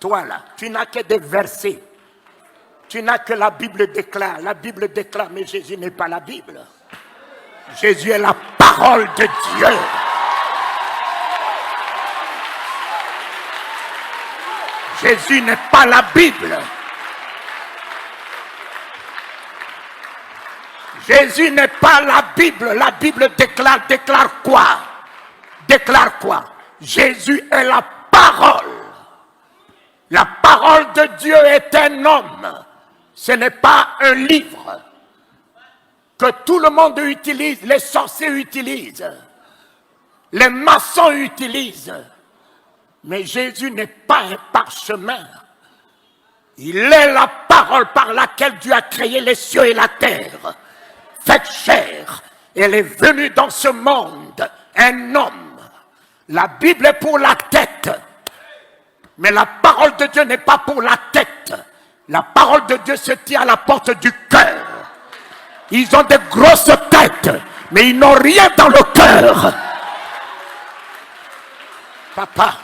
Toi là, tu n'as que des versets. Tu n'as que la Bible déclare. La Bible déclare, mais Jésus n'est pas la Bible. Jésus est la parole de Dieu. Jésus n'est pas la Bible. Jésus n'est pas la Bible. La Bible déclare quoi? Déclare quoi? Jésus est la parole. La parole de Dieu est un homme. Ce n'est pas un livre que tout le monde utilise, les sorciers utilisent, les maçons utilisent. Mais Jésus n'est pas un parchemin. Il est la parole par laquelle Dieu a créé les cieux et la terre. Faite chair, elle est venue dans ce monde, un homme. La Bible est pour la tête, mais la parole de Dieu n'est pas pour la tête. La parole de Dieu se tient à la porte du cœur. Ils ont des grosses têtes, mais ils n'ont rien dans le cœur. Papa,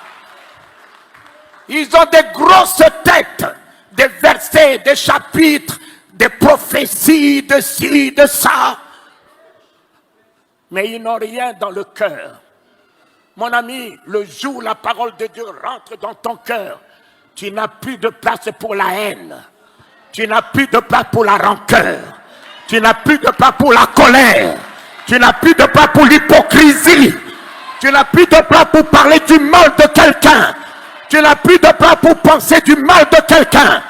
ils ont des grosses têtes, des versets, des chapitres, des prophéties, de ci, de ça. Mais ils n'ont rien dans le cœur. Mon ami, le jour où la parole de Dieu rentre dans ton cœur, tu n'as plus de place pour la haine. Tu n'as plus de place pour la rancœur. Tu n'as plus de place pour la colère. Tu n'as plus de place pour l'hypocrisie. Tu n'as plus de place pour parler du mal de quelqu'un. Tu n'as plus de place pour penser du mal de quelqu'un.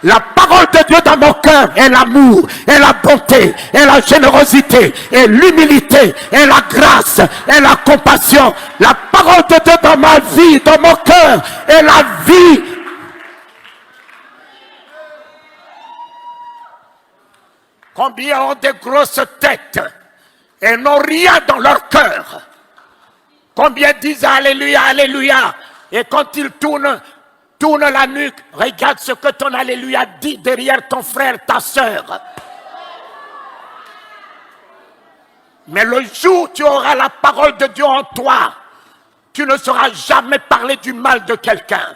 La parole de Dieu dans mon cœur est l'amour, est la bonté, est la générosité, est l'humilité, est la grâce, est la compassion. La parole de Dieu dans ma vie, dans mon cœur, est la vie. Combien ont des grosses têtes et n'ont rien dans leur cœur? Combien disent Alléluia, Alléluia, et quand ils tournent la nuque, regarde ce que ton Alléluia dit derrière ton frère, ta soeur. Mais le jour où tu auras la parole de Dieu en toi, tu ne sauras jamais parler du mal de quelqu'un.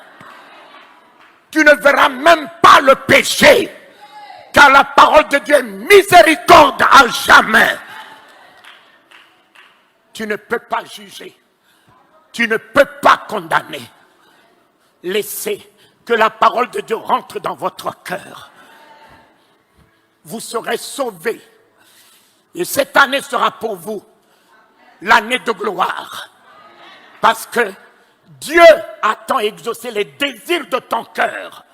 Tu ne verras même pas le péché, car la parole de Dieu est miséricorde à jamais. Tu ne peux pas juger. Tu ne peux pas condamner. Laissez que la parole de Dieu rentre dans votre cœur. Vous serez sauvés. Et cette année sera pour vous l'année de gloire. Parce que Dieu a tant exaucé les désirs de ton cœur.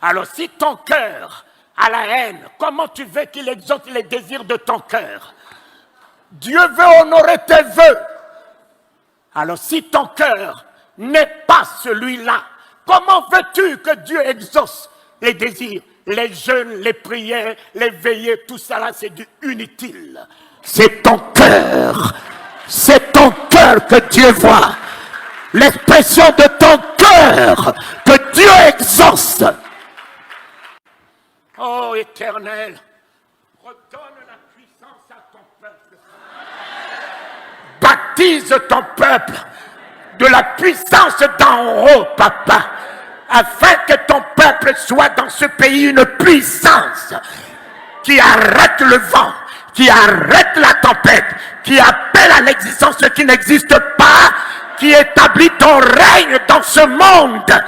Alors si ton cœur a la haine, comment tu veux qu'il exauce les désirs de ton cœur? Dieu veut honorer tes vœux. Alors si ton cœur n'est pas celui-là, comment veux-tu que Dieu exauce les désirs? Les jeûnes, les prières, les veillées, tout ça là, c'est du inutile. C'est ton cœur. C'est ton cœur que Dieu voit. L'expression de ton cœur que Dieu exauce. Oh Éternel, redonne la puissance à ton peuple. Baptise ton peuple de la puissance d'en haut, papa, afin que ton peuple soit dans ce pays une puissance qui arrête le vent, qui arrête la tempête, qui appelle à l'existence ce qui n'existe pas, qui établit ton règne dans ce monde.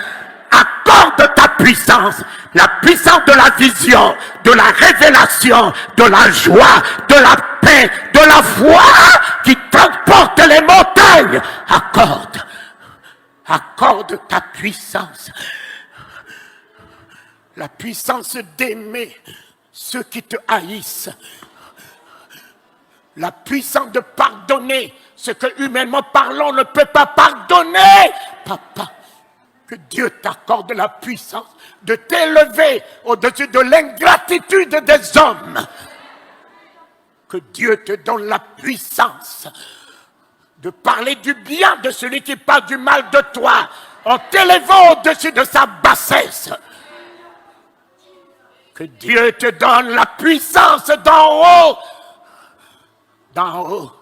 Accorde ta puissance, la puissance de la vision, de la révélation, de la joie, de la paix, de la foi qui transporte les montagnes. Accorde ta puissance. La puissance d'aimer ceux qui te haïssent. La puissance de pardonner ce que humainement parlant on ne peut pas pardonner. Papa, que Dieu t'accorde la puissance de t'élever au-dessus de l'ingratitude des hommes. Que Dieu te donne la puissance de parler du bien de celui qui parle du mal de toi, en t'élevant au-dessus de sa bassesse. Que Dieu te donne la puissance d'en haut. D'en haut.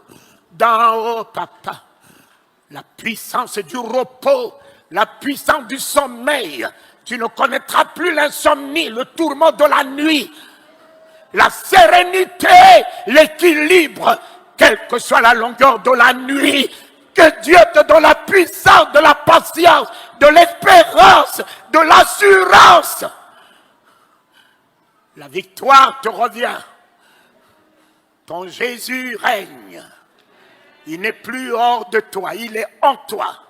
D'en haut, papa. La puissance du repos. La puissance du sommeil. Tu ne connaîtras plus l'insomnie, le tourment de la nuit, la sérénité, l'équilibre, quelle que soit la longueur de la nuit. Que Dieu te donne la puissance de la patience, de l'espérance, de l'assurance. La victoire te revient. Ton Jésus règne. Il n'est plus hors de toi, il est en toi.